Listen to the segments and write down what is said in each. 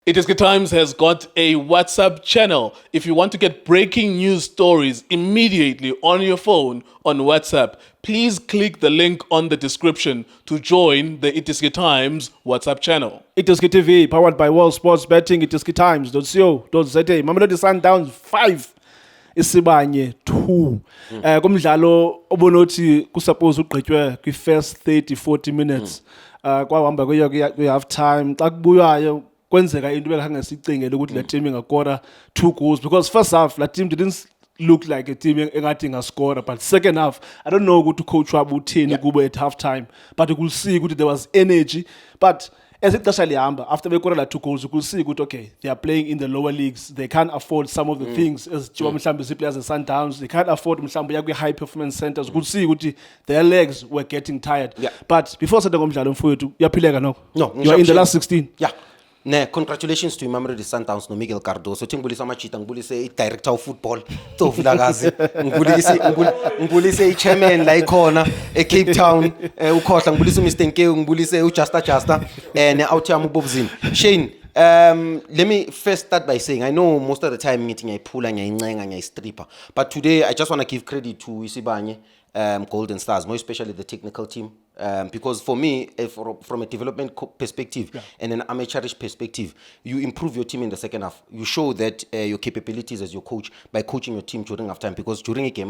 iDiski Times has got a WhatsApp channel. If you want to get breaking news stories immediately on your phone on WhatsApp, please click the link on the description to join the iDiski Times WhatsApp channel. iDiskiTV, powered by World Sports Betting, iDiskiTimes.co.za. Mamelodi Sundowns 5, Sibanye 2. Kumdlalo obonothi kusuppose ugqitywe kwi first 30-40 minutes. Kwahamba kwi half time. Xa kubuyayo kwenzeka into bekhange sicingele ukuthi le team ingakora 2 goals, because first half la team didn't look like a team engathi ingascora, but second half I don't know ukuthi coach wabo uthini kubo at half time, but you could see ukuthi there was energy. But as ixesha lihamba, after bekora la 2 goals, you could see ukuthi okay, they are playing in the lower leagues, they can't afford some of the things as mhlawumbe ziplayers as Sundowns, they can't afford mhlawumbe ya kwi high performance centers. You could see ukuthi their legs were getting tired. But before senda ngomdlalo mfowethu uyaphileka nokho? No, you are in the last 16. Yeah. Ne, congratulations to Mamelodi Sundowns no Miguel Cardoso. Ngibulisa amachita, ngibulise i-director of football Tofilakazi, ngibulise i-chairman la ikhona e-Cape Town, ukhohla ngibulise uMr Nkeu, ngibulise uJusta ne awuthiyama ubobuzini. Shane, let me first start by saying I know most of the time ngithi ngiyayiphula ngiyayincenga ngiyayistripper, but today I just want to give credit to Sibanye Golden Stars, more especially the technical team. Because for me, from a development perspective and an amateurish perspective, you improve your team in the second half. You show that your capabilities as your coach by coaching your team during halftime. Because during a game,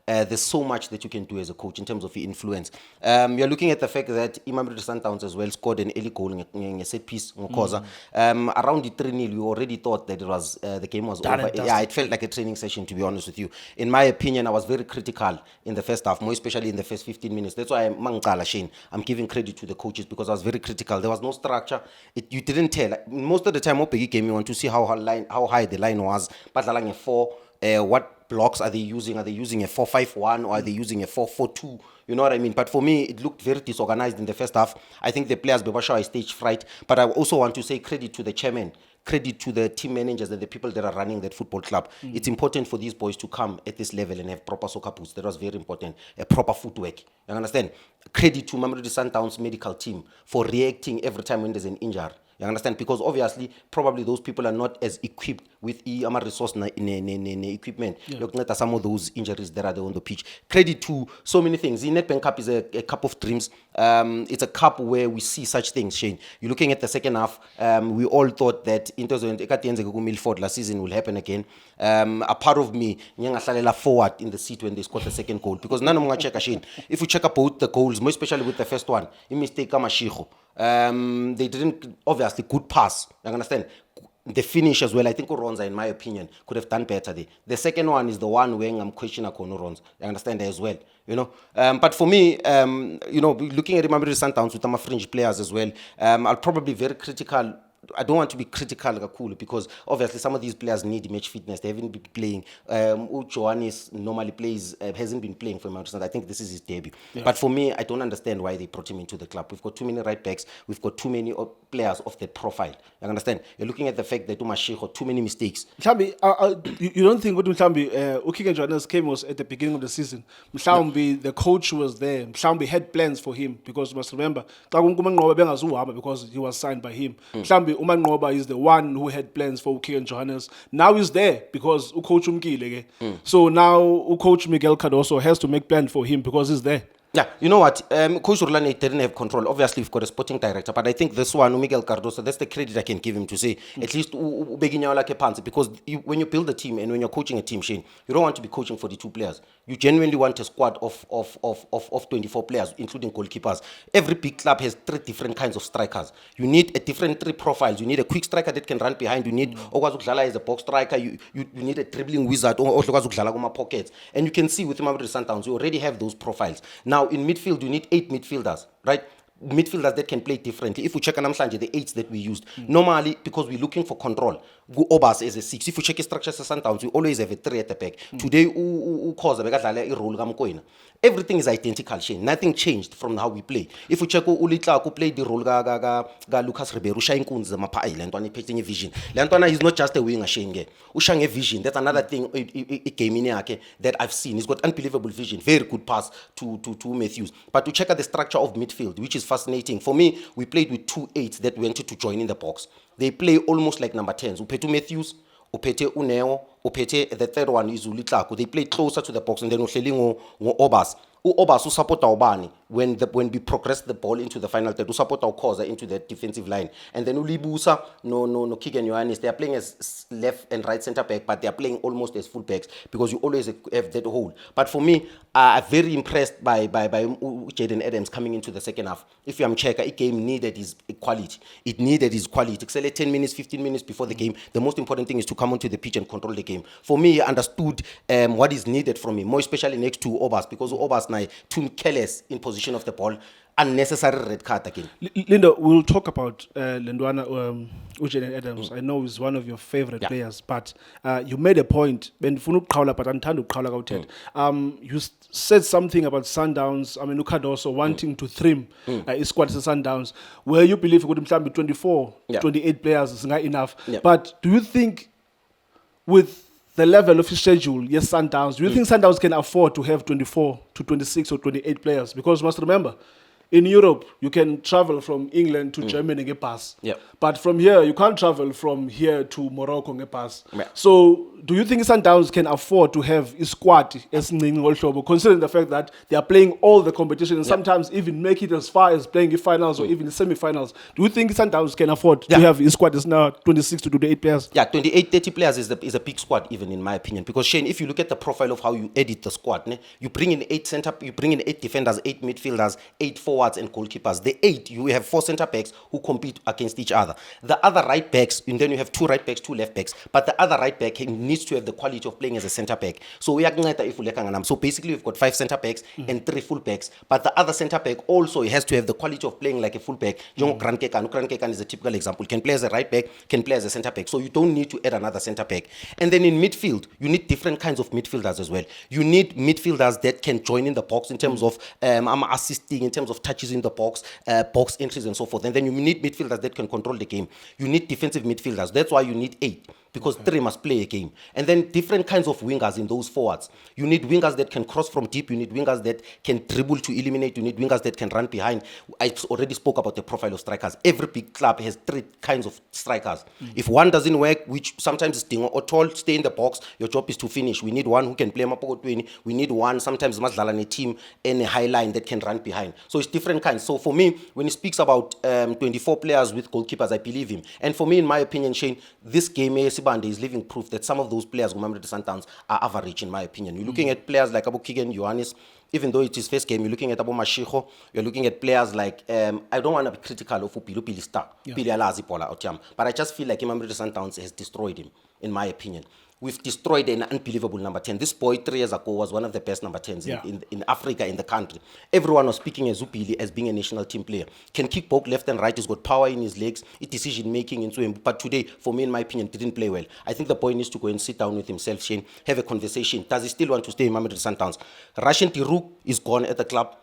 there's so much that you can do as a coach in terms of your influence. You're looking at the fact that Mamelodi Sundowns as well scored an early goal in a set piece. Around the 3-0, you already thought that it was the game was over. Yeah, it felt like a training session, to be honest with you. In my opinion, I was very critical in the first half, more especially in the first 15 minutes. That's why I'm giving credit to the coaches, because I was very critical. There was no structure. You didn't tell. Most of the time, Opegi game, you want to see how high the line was. But like a 4, what blocks are they using? Are they using a 4-5-1 or are they using a 4-4-2? You know what I mean? But for me, it looked very disorganized in the first half. I think the players were showing stage fright. But I also want to say credit to the chairman, credit to the team managers and the people that are running that football club. It's important for these boys to come at this level and have proper soccer boots. That was very important. A proper footwork. You understand? Credit to Mamelodi Sundowns medical team for reacting every time when there's an injury. You understand? Because obviously, probably those people are not as equipped with resource equipment. Looking at some of those injuries that are there on the pitch. Credit to so many things. The Nedbank Cup is a cup of dreams. It's a cup where we see such things, Shane. You're looking at the second half. We all thought that Milford last season will happen again. A part of me, forward in the seat when they scored the second goal. Because none of them check, Shane. If you check out both the goals, more especially with the first one, you mistake Kamashiho. They didn't, obviously, good pass. You understand? The finish as well, I think Uronza, in my opinion, could have done better there. The second one is the one where I'm questioning Uronza. You understand as well, you know. But for me, you know, looking at the Mamelodi Sundowns with some fringe players as well, I'll probably be very critical. I don't want to be critical, because obviously some of these players need match fitness. They haven't been playing. Johannes normally plays, hasn't been playing for Manchester. I think this is his debut. But for me, I don't understand why they brought him into the club. We've got too many right backs. We've got too many players of that profile. You understand? You're looking at the fact that Umashiho, too many mistakes. Mhlambi, you don't think ukuthi mhlambi Uking and Johannes came was at the beginning of the season. Mhlambi the coach was there. Mhlambi had plans for him, because you must remember, because he was signed by him. Mhlambi Umanqoba is the one who had plans for Uking and Johannes. Now he's there because Coach Umkile. So now Coach Miguel Cardoso has to make plans for him because he's there. Yeah, you know what? Coach Urlane didn't have control. Obviously, we've got a sporting director, but I think this one, Miguel Cardoso, that's the credit I can give him to say, at least because when you build a team and when you're coaching a team, Shane, you don't want to be coaching 42 players. You genuinely want a squad of 24 players, including goalkeepers. Every big club has 3 different kinds of strikers. You need a different 3 profiles. You need a quick striker that can run behind. You need Ogazugdlala as a box striker. You need a dribbling wizard or Ogazugdlala Goma pockets. And you can see with Mamelodi Sundowns, you already have those profiles. Now, in midfield, you need 8 midfielders, right? Midfielders that can play differently. If we check Namhlanje, the 8s that we used, normally, because we're looking for control, go Obas as a 6. If you check a structure as Sundowns, we always have a 3 at the back. Today, everything is identical, Shane. Nothing changed from how we play. If you check Ulitla, who played the role ga Lucas Ribeiro, Shine Kunz, Mapai, Lantoni painting a vision. Lantona is not just a winger, Shane. Ushang a vision. That's another thing it came in that I've seen. He's got unbelievable vision. Very good pass to Matthews. But to check out the structure of midfield, which is fascinating. For me, we played with 2 8s that went to join in the box. they play almost like number 10s. Upete Matthews, upete Uneo, upete the third one is Ulitlako. They play closer to the box, and then uhleli Obas. Obas support Obani when we progress the ball into the final third, support our cause into the defensive line. And then Ulibusa, no Kick and Ioannis, they are playing as left and right center back, but they are playing almost as full backs because you always have that hole. But for me, I'm very impressed by Jaden Adams coming into the second half. If I'm checker, it game needed his quality. It needed his quality. Excel 10 minutes, 15 minutes before the game. The most important thing is to come onto the pitch and control the game. For me, I understood what is needed from him, more especially next to Obas, because Obas now too careless in position of the ball, unnecessary red card again. Lindo, we'll talk about Lendwana Jaden Adams. I know he's one of your favorite players, but you made a point. You said something about Sundowns. I mean, look at also wanting to trim his squad to Sundowns, where you believe it would be 24, 28 players is not enough. But do you think with the level of his schedule, yes, Sundowns, do you think Sundowns can afford to have 24 to 26 or 28 players? Because you must remember, in Europe, you can travel from England to Germany and get pass. But from here, you can't travel from here to Morocco and get pass. So, do you think Sundowns can afford to have a squad as considering the fact that they are playing all the competition and sometimes even make it as far as playing the finals or even the semi-finals? Do you think Sundowns can afford to have a squad that's now 26 to 28 players? 28, 30 players is a big squad, even in my opinion. Because Shane, if you look at the profile of how you edit the squad, you bring in 8 defenders, 8 midfielders, 8 forwards and goalkeepers. The 8, you have 4 centre backs who compete against each other. The other right backs, and then you have 2 right backs, 2 left backs. But the other right back needs to have the quality of playing as a centre back. So basically we've got 5 centre backs and 3 full backs. But the other centre back also has to have the quality of playing like a full back. Grant Kekan is a typical example. Can play as a right back, can play as a centre back. So you don't need to add another centre back. And then in midfield, you need different kinds of midfielders as well. You need midfielders that can join in the box in terms of assisting, in terms of touches in the box, box entries and so forth. And then you need midfielders that can control the game. You need defensive midfielders. That's why you need 8. Because 3 must play a game. And then different kinds of wingers in those forwards. You need wingers that can cross from deep. You need wingers that can dribble to eliminate. You need wingers that can run behind. I already spoke about the profile of strikers. Every big club has 3 kinds of strikers. If one doesn't work, which sometimes is Dingo or tall, stay in the box, your job is to finish. We need one who can play Mapoko 20. We need one, sometimes Mazlala team, and a high line that can run behind. So it's different kinds. So for me, when he speaks about 24 players with goalkeepers, I believe him. And for me, in my opinion, Shane, this game, Sibanye is living proof that some of those players who Mamelodi Sundowns are average, in my opinion. You're looking at players like Abu Kigen, Ioannis, even though it's his first game, you're looking at Abu Mashiho, you're looking at players like, I don't want to be critical of Pili Star, but I just feel like Mamelodi Sundowns has destroyed him, in my opinion. We've destroyed an unbelievable number 10. This boy 3 years ago was one of the best number 10s in Africa, in the country. Everyone was speaking as Zupili as being a national team player. Can kick both left and right. He's got power in his legs. It's decision making into him. But today, for me, in my opinion, didn't play well. I think the boy needs to go and sit down with himself, Shane, have a conversation. Does he still want to stay in Mamelodi Sundowns? Russian Tiruk is gone at the club.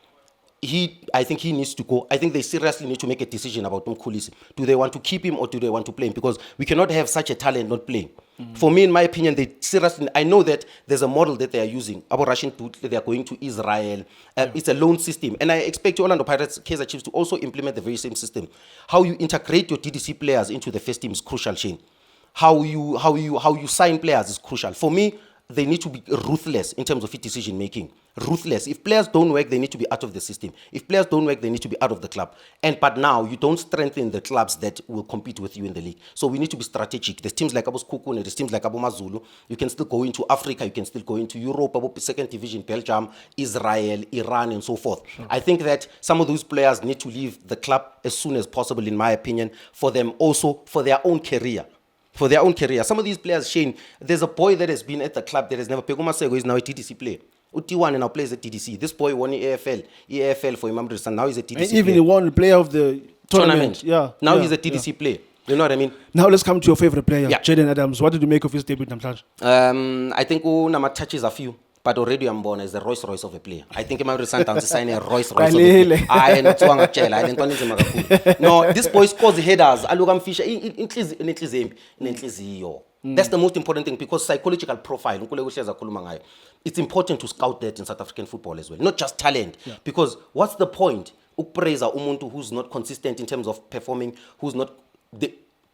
I think he needs to go. I think they seriously need to make a decision about Mkhulisi. Do they want to keep him or do they want to play him? Because we cannot have such a talent not playing. For me, in my opinion, they seriously, I know that there's a model that they are using. Abu Russian, they are going to Israel. It's a loan system. And I expect Orlando Pirates, Kaizer Chiefs to also implement the very same system. How you integrate your DDC players into the first team is crucial, Shane. How you sign players is crucial. For me, they need to be ruthless in terms of decision making. Ruthless. If players don't work, they need to be out of the system. If players don't work, they need to be out of the club. But now you don't strengthen the clubs that will compete with you in the league. So we need to be strategic. There's teams like Abu Skukune, there's teams like Abu Mazulu. You can still go into Africa, you can still go into Europe, Abu second division, Belgium, Israel, Iran, and so forth. Sure. I think that some of those players need to leave the club as soon as possible, in my opinion, for them also, for their own career. For their own career. Some of these players, Shane, there's a boy that has been at the club that has never played. Masego is now a TDC player. Uti1 now plays at TDC. This boy won the EFL for Mamelodi Sundowns. Now he's a TDC player. And even he won the player of the tournament. Yeah. Now he's a TDC player. You know what I mean? Now let's come to your favorite player, Jaden Adams. What did you make of his debut in Namhlanje? I think Nama touches a few. But already I'm born as the Rolls Royce of a player. I think Mamelodi Sundowns is signing a Rolls Royce of a player. No, this boy scores headers. Alugam Fisher. That's the most important thing, because psychological profile, it's important to scout that in South African football as well. Not just talent. Yeah. Because what's the point? Upreza umuntu who's not consistent in terms of performing, who's not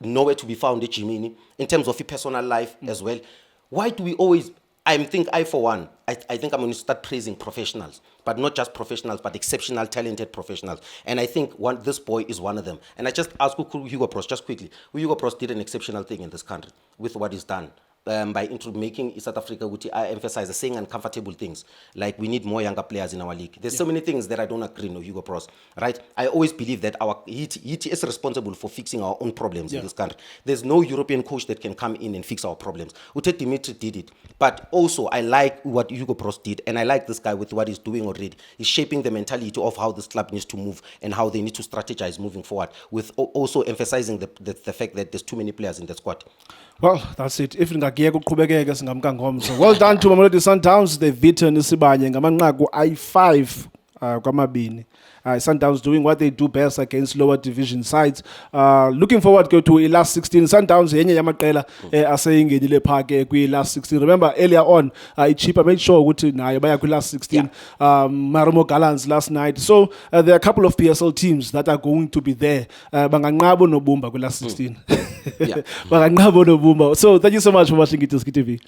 nowhere to be found at Jimini, in terms of your personal life as well. Why do we always, I think for one, I think I'm going to start praising professionals, but not just professionals, but exceptional, talented professionals. And I think this boy is one of them. And I just ask Hugo Bros, just quickly, Hugo Bros did an exceptional thing in this country with what he's done. By making South Africa, which I emphasize, saying uncomfortable things, like we need more younger players in our league. There's so many things that I don't agree with Hugo Bros, right? I always believe that he is responsible for fixing our own problems in this country. There's no European coach that can come in and fix our problems. Ute Dimitri did it. But also, I like what Hugo Bros did, and I like this guy with what he's doing already. He's shaping the mentality of how this club needs to move and how they need to strategize moving forward, with also emphasizing the fact that there's too many players in the squad. Well, that's it. If ngakiyeka uqhubekeke singamka ngomso. Well done to Mamelodi Sundowns. They've beaten Sibanye ngamanqaku ayi-5 kwamabini. Sundowns doing what they do best against lower division sides. Looking forward to last 16. Sundowns yenye yamaqela aseyingenile pha ke kwi last 16. Remember earlier on Ichipa made sure ukuthi nayo baya kwi last 16. Marimo Gallants last night. So there are a couple of PSL teams that are going to be there. Banganqabo nobumba kwi last 16. Banganqabo nobumba. So thank you so much for watching iDiski TV.